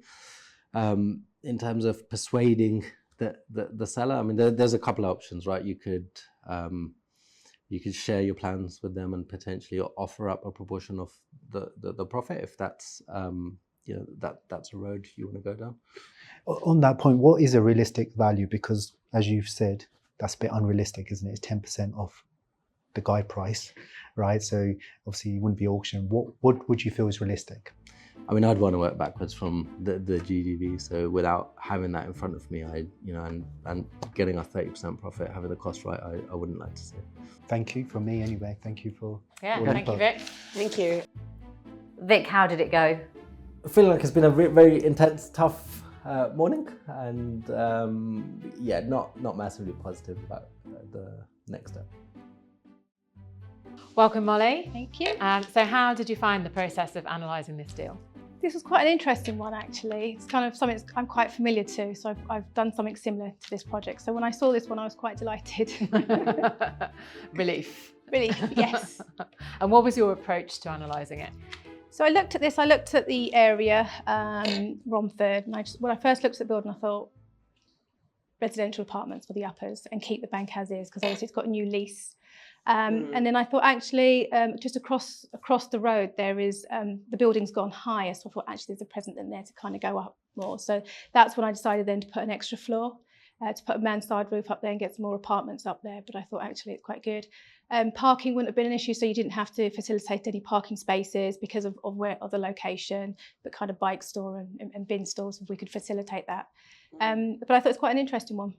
In terms of persuading the seller, I mean, there's a couple of options, right? You could share your plans with them and potentially offer up a proportion of the profit if that's that's a road you want to go down. On that point, what is a realistic value? Because as you've said, that's a bit unrealistic, isn't it? It's 10% off the guide price, right? So obviously you wouldn't be auctioned. What would you feel is realistic? I mean, I'd want to work backwards from the GDV. So without having that in front of me, and getting a 30% profit, having the cost right, I wouldn't like to see it. Thank you from me anyway. Thank you for thank you, Vic. Thank you. Vic, how did it go? I feel like it's been a very intense, tough morning, and not massively positive about the next step. Welcome, Molly. Thank you. So how did you find the process of analysing this deal? This was quite an interesting one, actually. It's kind of something I'm quite familiar to, so I've done something similar to this project. So when I saw this one, I was quite delighted. Relief. Relief, yes. And what was your approach to analysing it? So I looked at this, I looked at the area, Romford, and when I first looked at the building, I thought residential apartments for the uppers and keep the bank as is, because obviously it's got a new lease. And then I thought, actually, just across the road, there is, the building's gone higher. So I thought, actually, there's a precedent there to kind of go up more. So that's when I decided then to put an extra floor, to put a mansard roof up there and get some more apartments up there. But I thought, actually, it's quite good. Parking wouldn't have been an issue, so you didn't have to facilitate any parking spaces because of the location, but kind of bike store and bin stores, if we could facilitate that. But I thought it's quite an interesting one.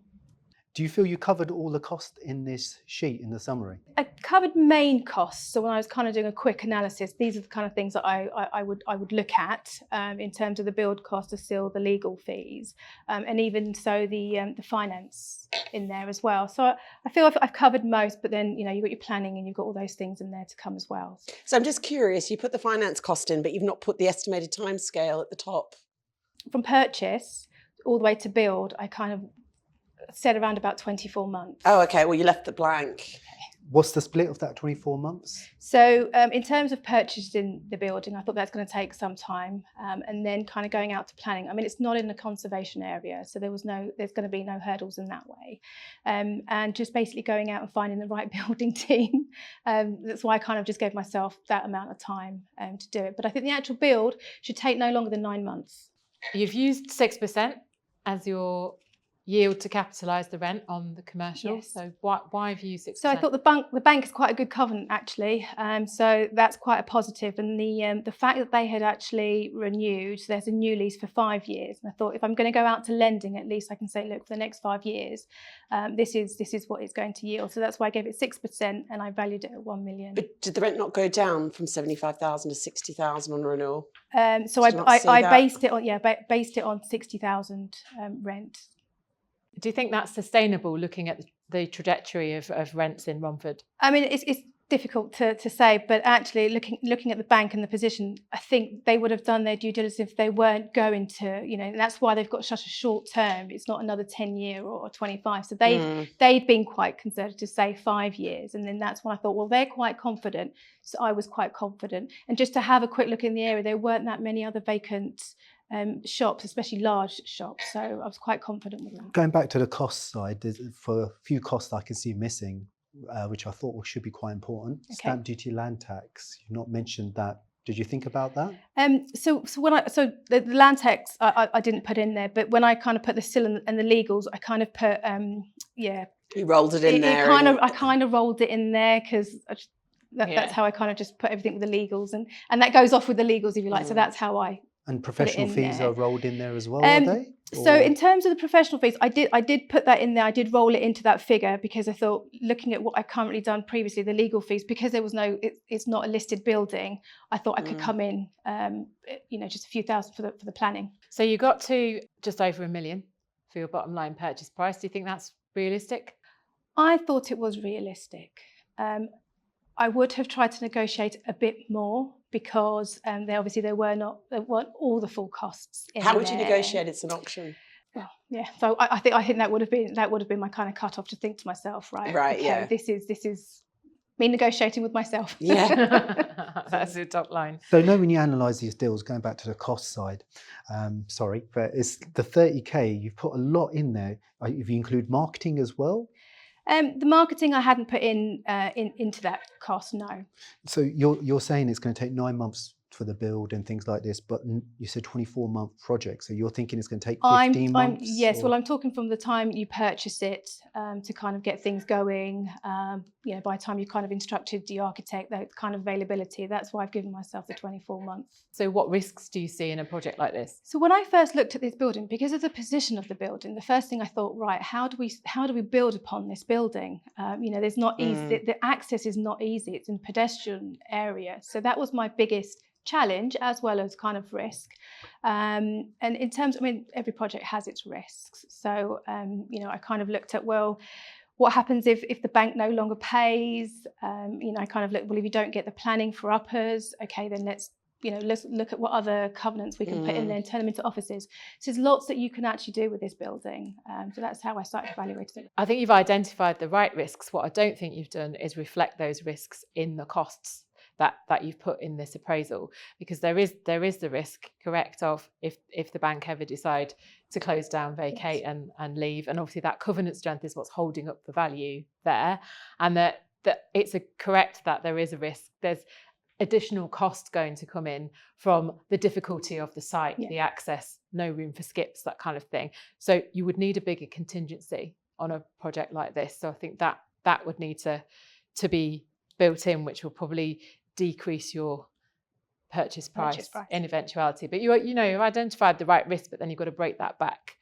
Do you feel you covered all the cost in this sheet, in the summary? I covered main costs. So when I was kind of doing a quick analysis, these are the kind of things that I would look at in terms of the build cost, the still the legal fees, and even so the finance in there as well. So I feel I've covered most, but then you've got your planning and you've got all those things in there to come as well. So I'm just curious. You put the finance cost in, but you've not put the estimated timescale at the top. From purchase all the way to build, I kind of said around about 24 months. Oh, okay. Well, you left it blank. What's the split of that 24 months? So in terms of purchasing the building, I thought that's going to take some time, and then kind of going out to planning. I mean, it's not in a conservation area, so there's going to be no hurdles in that way. And just basically going out and finding the right building team. That's why I kind of just gave myself that amount of time to do it. But I think the actual build should take no longer than 9 months. You've used 6% as your yield to capitalise the rent on the commercial. Yes. So why have you used 6%? So I thought the bank is quite a good covenant, actually. So that's quite a positive. And the fact that they had actually renewed, so there's a new lease for 5 years. And I thought, if I'm going to go out to lending, at least I can say, look, for the next 5 years, this is what it's going to yield. So that's why I gave it 6%, and I valued it at 1 million. But did the rent not go down from 75,000 to 60,000 on renewal? So I based it on 60,000 rent. Do you think that's sustainable, looking at the trajectory of rents in Romford? I mean, it's difficult to say, but actually looking at the bank and the position, I think they would have done their due diligence if they weren't going to, and that's why they've got such a short term. It's not another 10-year or 25. So they've been quite conservative, say 5 years. And then that's when I thought, well, they're quite confident. So I was quite confident. And just to have a quick look in the area, there weren't that many other vacant shops, especially large shops. So I was quite confident with that. Going back to the cost side, for a few costs I can see missing, which I thought should be quite important. Okay. Stamp duty, land tax. You've not mentioned that. Did you think about that? So the land tax I didn't put in there, but when I kind of put the SIL and the legals, I kind of put You rolled it in there. I kind of rolled it in there because that's how I kind of just put everything with the legals, and that goes off with the legals if you like. So that's how I. And professional fees are rolled in there as well, are they? So in terms of the professional fees, I did put that in there. I did roll it into that figure because I thought, looking at what I've currently done previously, the legal fees, because there was it's not a listed building, I thought I could come in, just a few thousand for the planning. So you got to just over $1 million for your bottom line purchase price. Do you think that's realistic? I thought it was realistic. I would have tried to negotiate a bit more because there weren't all the full costs in How would there. you negotiate? It's an auction. Well, yeah. So I think that would have been my kind of cut off to think to myself, right? Right. Okay, Yeah. This is me negotiating with myself. Yeah. That's your top line. So now when you analyse these deals, going back to the cost side, but it's the 30K, you've put a lot in there. If you include marketing as well? The marketing I hadn't put into that cost, no. So you're saying it's going to take 9 months for the build and things like this, but you said 24-month project, so you're thinking it's going to take 15 months? Yes, well, I'm talking from the time you purchase it to kind of get things going. By the time you kind of instructed the architect, that kind of availability. That's why I've given myself the 24 months. So what risks do you see in a project like this? So when I first looked at this building, because of the position of the building, the first thing I thought, right, how do we build upon this building? There's not easy. The access is not easy. It's in a pedestrian area, so that was my biggest challenge as well as kind of risk. And in terms, every project has its risks. So, I kind of looked at, well, what happens if the bank no longer pays? I kind of looked, well, if you don't get the planning for uppers, okay, then let's look at what other covenants we can put in there and turn them into offices. So there's lots that you can actually do with this building. So that's how I started evaluating it. I think you've identified the right risks. What I don't think you've done is reflect those risks in the costs that you've put in this appraisal, because there is the risk, correct, of if the bank ever decide to close down, vacate, yes, and leave, and obviously that covenant strength is what's holding up the value there, and that it's correct that there is a risk. There's additional cost going to come in from the difficulty of the site, yeah, the access, no room for skips, that kind of thing. So you would need a bigger contingency on a project like this. So I think that would need to be built in, which will probably decrease your purchase price in eventuality. But you've identified the right risk, but then you've got to break that back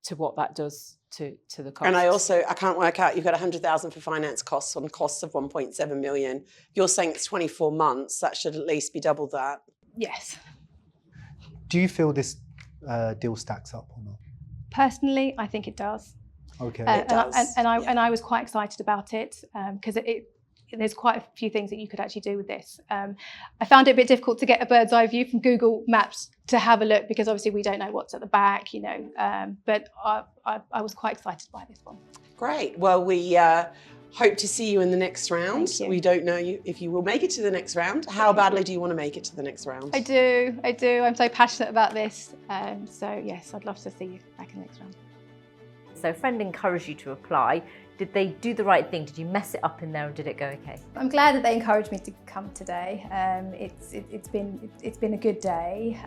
to what that does to the cost. And I can't work out, you've got 100,000 for finance costs on costs of 1.7 million. You're saying it's 24 months, that should at least be double that. Yes. Do you feel this deal stacks up or not? Personally, I think it does. Okay. It does. And I was quite excited about it because there's quite a few things that you could actually do with this. I found it a bit difficult to get a bird's eye view from Google Maps to have a look, because obviously we don't know what's at the back, but I was quite excited by this one. Great. Well, we hope to see you in the next round. We don't know if you will make it to the next round. How badly do you want to make it to the next round? I do. I'm so passionate about this. So yes, I'd love to see you back in the next round. So a friend encouraged you to apply. Did they do the right thing? Did you mess it up in there, or did it go okay? I'm glad that they encouraged me to come today. It's been a good day.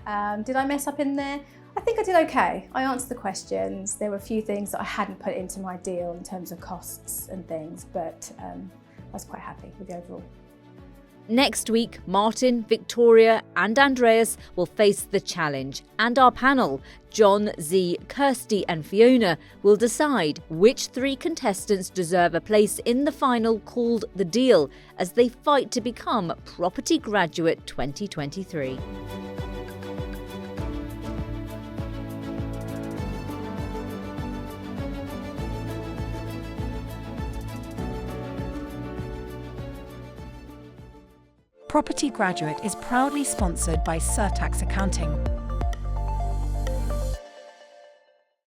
Did I mess up in there? I think I did okay. I answered the questions. There were a few things that I hadn't put into my deal in terms of costs and things, but I was quite happy with the overall. Next week, Martin, Victoria and Andreas will face the challenge, and our panel, John, Zee, Kirsty and Fiona, will decide which 3 contestants deserve a place in the final called The Deal as they fight to become Property Graduate 2023. Property Graduate is proudly sponsored by Zee Razaq Accounting.